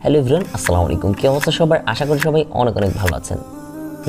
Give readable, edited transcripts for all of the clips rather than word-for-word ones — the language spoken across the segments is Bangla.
হ্যালো এভরিওয়ান, আসসালামু আলাইকুম। কি অবস্থা সবার? আশা করি সবাই অনেক অনেক ভালো আছেন।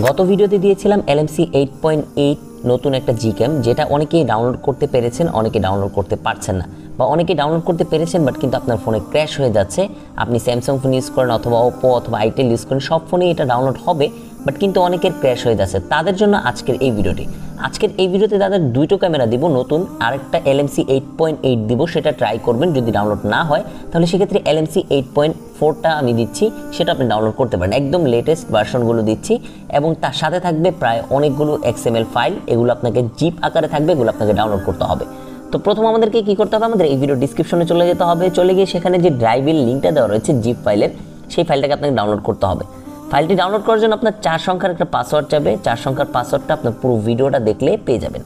গত ভিডিওতে দিয়েছিলাম LMC 8.8 নতুন একটা gcam, যেটা অনেকেই ডাউনলোড করতে পেরেছেন, অনেকে ডাউনলোড করতে পারছেন না, বা অনেকে ডাউনলোড করতে পেরেছেন বাট কিন্তু আপনার ফোনে ক্র্যাশ হয়ে যাচ্ছে। আপনি স্যামসাং ফোন ইউজ করেন অথবা ওপো অথবা আইটেল ইউজ করেন, সব ফোনেই এটা ডাউনলোড হবে বাট কিন্তু অনেকের ক্র্যাশ হয়ে যাচ্ছে। তাদের জন্য আজকের এই ভিডিওতে তাদের দুটো ক্যামেরা দিব, নতুন আরেকটা LMC 8.8 দিব, সেটা ট্রাই করবেন। যদি ডাউনলোড না হয় তাহলে সেক্ষেত্রে LMC 8.4টা আমি দিচ্ছি, সেটা আপনি ডাউনলোড করতে পারেন। একদম লেটেস্ট ভার্সনগুলো দিচ্ছি এবং তার সাথে থাকবে প্রায় অনেকগুলো XML ফাইল। এগুলো আপনাকে জিপ আকারে থাকবে, এগুলো আপনাকে ডাউনলোড করতে হবে। তো প্রথম আমাদেরকে কি করতে হবে, আমাদের এই ভিডিও ডিসক্রিপশনে চলে যেতে হবে। চলে গিয়ে সেখানে যে ড্রাইভের লিঙ্কটা দেওয়া রয়েছে জিপ ফাইলের, সেই ফাইলটাকে আপনাকে ডাউনলোড করতে হবে। ফাইলটি ডাউনলোড করার জন্য আপনার 4 সংখ্যার একটা পাসওয়ার্ড যাবে। 4 সংখ্যার পাসওয়ার্ডটা আপনার পুরো ভিডিওটা দেখলে পেয়ে যাবেন।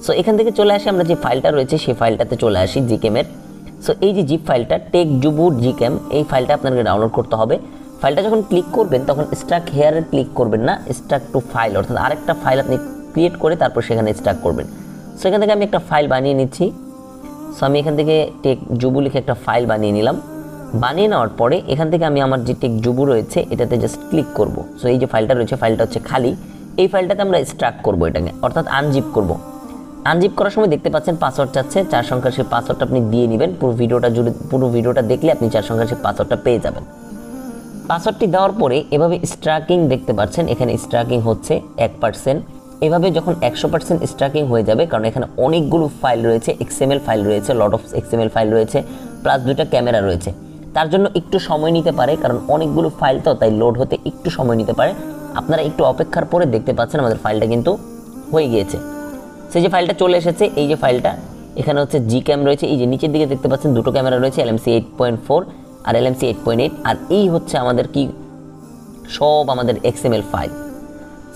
সো এখান থেকে চলে আসি, আমরা যে ফাইলটা রয়েছে সেই ফাইলটাতে চলে আসি জিকেমের। সো এই যে জিপ ফাইলটা টেক জুবুট জিকেম, এই ফাইলটা আপনাকে ডাউনলোড করতে হবে। ফাইলটা যখন ক্লিক করবেন তখন স্ট্রাক হেয়ারে ক্লিক করবেন না, স্ট্রাক টু ফাইল, অর্থাৎ আরেকটা ফাইল আপনি ক্রিয়েট করে তারপর সেখানে স্ট্রাক করবেন। সো এখান থেকে আমি একটা ফাইল বানিয়ে নিচ্ছি। সো আমি এখান থেকে টেক জুবু লিখে একটা ফাইল বানিয়ে নিলাম। বানিয়ে নেওয়ার পরে এখান থেকে আমি আমার যে টেক জুবু রয়েছে এটাতে জাস্ট ক্লিক করব। সো এই যে ফাইলটা রয়েছে, ফাইলটা হচ্ছে খালি। এই ফাইলটাতে আমরা স্ট্রাক করব, এটাকে অর্থাৎ আনজিপ করব। আনজিপ করার সময় দেখতে পাচ্ছেন পাসওয়ার্ড চাচ্ছে, 4 সংখ্যার সেই পাসওয়ার্ডটা আপনি দিয়ে নেবেন। পুরো ভিডিওটা দেখলে আপনি 4 সংখ্যার সেই পাসওয়ার্ডটা পেয়ে যাবেন। পাসওয়ার্ডটি দেওয়ার পরে এভাবে স্ট্রাকিং দেখতে পাচ্ছেন, এখানে স্ট্রাকিং হচ্ছে 1%। এভাবে যখন 100% স্ট্রাকিং হয়ে যাবে, কারণ এখানে অনেকগুলো ফাইল রয়েছে, XML ফাইল রয়েছে, লট অফ XML ফাইল রয়েছে, প্লাস 2টা ক্যামেরা রয়েছে, তার জন্য একটু সময় নিতে পারে, কারণ অনেকগুলো ফাইল তো, তাই লোড হতে একটু সময় নিতে পারে। আপনারা একটু অপেক্ষার পরে দেখতে পাচ্ছেন আমাদের ফাইলটা কিন্তু হয়ে গিয়েছে। সেই যে ফাইলটা চলে এসেছে, এই যে ফাইলটা এখানে হচ্ছে gcam রয়েছে, এই যে নিচের দিকে দেখতে পাচ্ছেন 2টো ক্যামেরা রয়েছে, LMC 8.4 আর LMC 8.8, আর এই হচ্ছে আমাদের কি সব আমাদের XML ফাইল।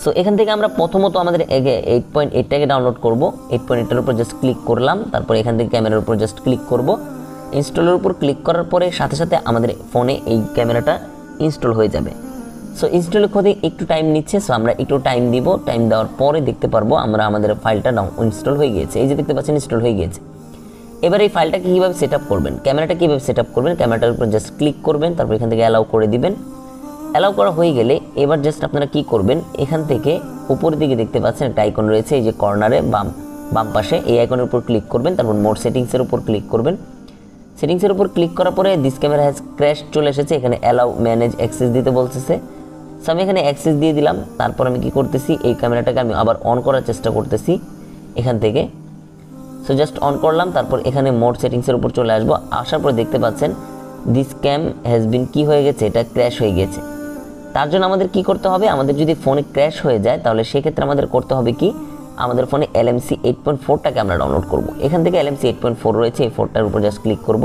সো এখান থেকে আমরা প্রথমত আমাদের 8.8টাকে ডাউনলোড করব। 8.8টার উপর জাস্ট ক্লিক করলাম, তারপর এখান থেকে ক্যামেরার উপর জাস্ট ক্লিক করব। ইনস্টলের উপর ক্লিক করার পরে সাথে সাথে আমাদের ফোনে এই ক্যামেরাটা ইনস্টল হয়ে যাবে। সো ইনস্টলের ক্ষেত্রে একটু টাইম নিচ্ছে, সো আমরা একটু টাইম দিব। টাইম দেওয়ার পরে দেখতে পারবো আমাদের ফাইলটা ইনস্টল হয়ে গিয়েছে। এই যে দেখতে পাচ্ছেন ইনস্টল হয়ে গিয়েছে। এবার এই ফাইলটাকে কীভাবে সেট আপ করবেন, ক্যামেরাটা কীভাবে সেট আপ করবেন, ক্যামেরাটার উপর জাস্ট ক্লিক করবেন, তারপর এখান থেকে অ্যালাউ করে দিবেন। অ্যালাউ করা হয়ে গেলে এবার জাস্ট আপনারা কি করবেন, এখান থেকে উপরের দিকে দেখতে পাচ্ছেন একটা আইকন রয়েছে, এই যে কর্নারে বাম পাশে, এই আইকনের উপর ক্লিক করবেন, তারপর মোড সেটিংসের উপর ক্লিক করবেন। সেটিংসের উপর ক্লিক করার পরে দিস ক্যামেরা হ্যাজ ক্র্যাশ চলে এসেছে, এখানে অ্যালাউ ম্যানেজ অ্যাক্সেস দিতে বলতেছে। সো আমি এখানে অ্যাক্সেস দিয়ে দিলাম। তারপর আমি কি করতেছি, এই ক্যামেরাটাকে আমি আবার অন করার চেষ্টা করতেছি এখান থেকে। সো জাস্ট অন করলাম, তারপর এখানে মোড সেটিংসের উপর চলে আসবো। আসার পরে দেখতে পাচ্ছেন দিস ক্যাম হ্যাজ বিন কি হয়ে গেছে, এটা ক্র্যাশ হয়ে গেছে। তার জন্য আমাদের কি করতে হবে, আমাদের যদি ফোনে ক্র্যাশ হয়ে যায় তাহলে সেক্ষেত্রে আমাদের করতে হবে কি, আমাদের ফোনে LMC 8.4টাকে আমরা ডাউনলোড করব। এখান থেকে LMC 8.4 রয়েছে, এই 4টার উপর জাস্ট ক্লিক করব।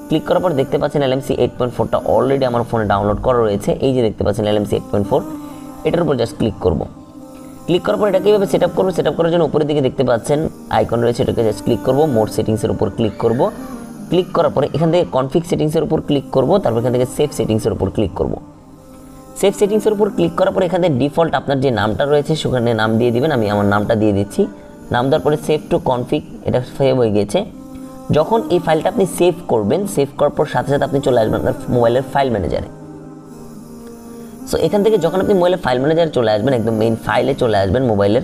ক্লিক করার পর দেখতে পাচ্ছেন LMC 8.4টা অলরেডি আমার ফোনে ডাউনলোড করা রয়েছে। এই যে দেখতে পাচ্ছেন LMC 8.4, এটার উপর জাস্ট ক্লিক করব। ক্লিক করার পর এটা কীভাবে সেট আপ করবো, সেট আপ করার জন্য উপরের দিকে দেখতে পাচ্ছেন আইকন রয়েছে, এটাকে জাস্ট ক্লিক করব। মোড সেটিংসের উপর ক্লিক করব। ক্লিক করার পরে এখান থেকে কনফিগ সেটিংসের উপর ক্লিক করব, তারপর এখান থেকে সেভ সেটিংসের উপর ক্লিক করব। সেভ সেটিংসের উপর ক্লিক করার পরে এখানে ডিফল্ট আপনার যে নামটা রয়েছে সেখানে নাম দিয়ে দিবেন। আমি আমার নামটা দিয়ে দিচ্ছি। নাম দেওয়ার পরে সেভ টু কনফিগ, এটা সেভ হয়ে গেছে। যখন এই ফাইলটা আপনি সেভ করবেন, সেভ করার পর সাথে সাথে আপনি চলে আসবেন আপনার মোবাইলের ফাইল ম্যানেজারে। সো এখান থেকে যখন আপনি মোবাইলের ফাইল ম্যানেজারে চলে আসবেন, একদম মেইন ফাইলে চলে আসবেন। মোবাইলের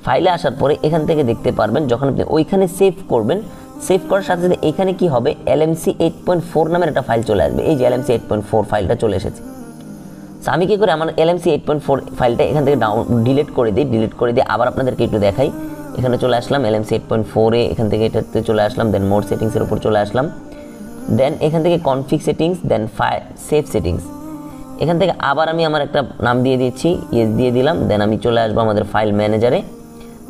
ফাইলে আসার পরে এখান থেকে দেখতে পারবেন যখন আপনি ওইখানে সেভ করবেন, সেভ করার সাথে সাথে এখানে কি হবে, LMC 8.4 নামের একটা ফাইল চলে আসবে। এই যে LMC 8.4 ফাইলটা চলে এসেছে। সো আমি কী করে আমার LMC 8.4 ফাইলটা এখান থেকে ডিলিট করে দিই। আবার আপনাদেরকে একটু দেখাই। এখানে চলে আসলাম LMC 8.4-এ, এখান থেকে এটাতে চলে আসলাম, দেন মোড সেটিংসের উপর চলে আসলাম, দেন এখান থেকে কনফিগ সেটিংস, দেন সেভ সেটিংস। এখান থেকে আবার আমি আমার একটা নাম দিয়ে দিচ্ছি, ইয়েস দিয়ে দিলাম। দেন আমি চলে আসবো আমাদের ফাইল ম্যানেজারে।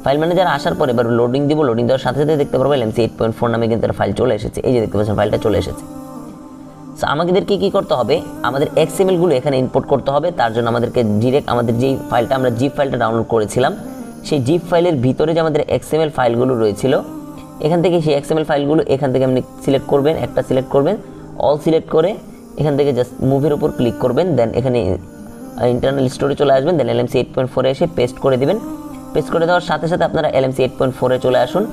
ফাইল ম্যানেজারে আসার পরে এবার লোডিং দিব। লোডিং দেওয়ার সাথে সাথে দেখতে পারবো LMC 8.4 নামে কিন্তু ফাইল চলে এসেছে। এই যে দেখতে পাচ্ছেন ফাইলটা চলে এসেছে। সো আমাদেরকে কী করতে হবে, আমাদের XMLগুলো এখানে ইম্পোর্ট করতে হবে। তার জন্য আমাদেরকে ডিরেক্ট আমাদের যেই ফাইলটা আমরা জিপ ফাইলটা ডাউনলোড করেছিলাম, সেই জিপ ফাইলের ভিতরে যে আমাদের XML ফাইলগুলো রয়েছিল, এখান থেকে সেই XML ফাইলগুলো এখান থেকে আপনি সিলেক্ট করবেন, একটা সিলেক্ট করবেন, অল সিলেক্ট করে এখান থেকে জাস্ট মুভের উপর ক্লিক করবেন। দেন এখানে ইন্টারনাল স্টোরে চলে আসবেন, দেন LMC 8.4-এ এসে পেস্ট করে দিবেন। পেস্ট করে দেওয়ার সাথে সাথে আপনারা LMC 8.4-এ চলে আসুন।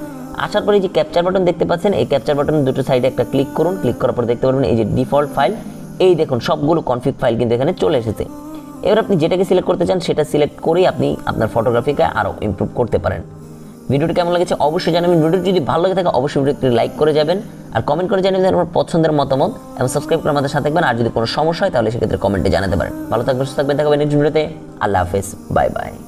আসার পরে যে ক্যাপচার বাটন দেখতে পাচ্ছেন, এই ক্যাপচার বাটনের দুটো সাইডে একটা ক্লিক করুন। ক্লিক করার পর দেখতে পারবেন এই যে ডিফল্ট ফাইল, এই দেখুন সবগুলো কনফিগ ফাইল কিন্তু এখানে চলে এসেছে। এবার আপনি যেটাকে সিলেক্ট করতে চান সেটা সিলেক্ট করেই আপনি আপনার ফটোগ্রাফিকে আরও ইমপ্রুভ করতে পারেন। ভিডিওটি কেমন লেগেছে অবশ্যই জানাবেন। ভিডিওটি যদি ভালো লাগে থাকে অবশ্যই ভিডিওটি লাইক করে যাবেন আর কমেন্ট করে জানাবেন আপনার পছন্দের মতামত এবং সাবস্ক্রাইব করে আমাদের সাথে থাকবেন। আর যদি কোনো সমস্যা হয় তাহলে সেক্ষেত্রে কমেন্টে জানাতে পারেন। ভালো থাকবেন, সুস্থ থাকবেন, দেখা হবে নেক্সট ভিডিওতে। আল্লাহ হাফেজ, বাই বাই।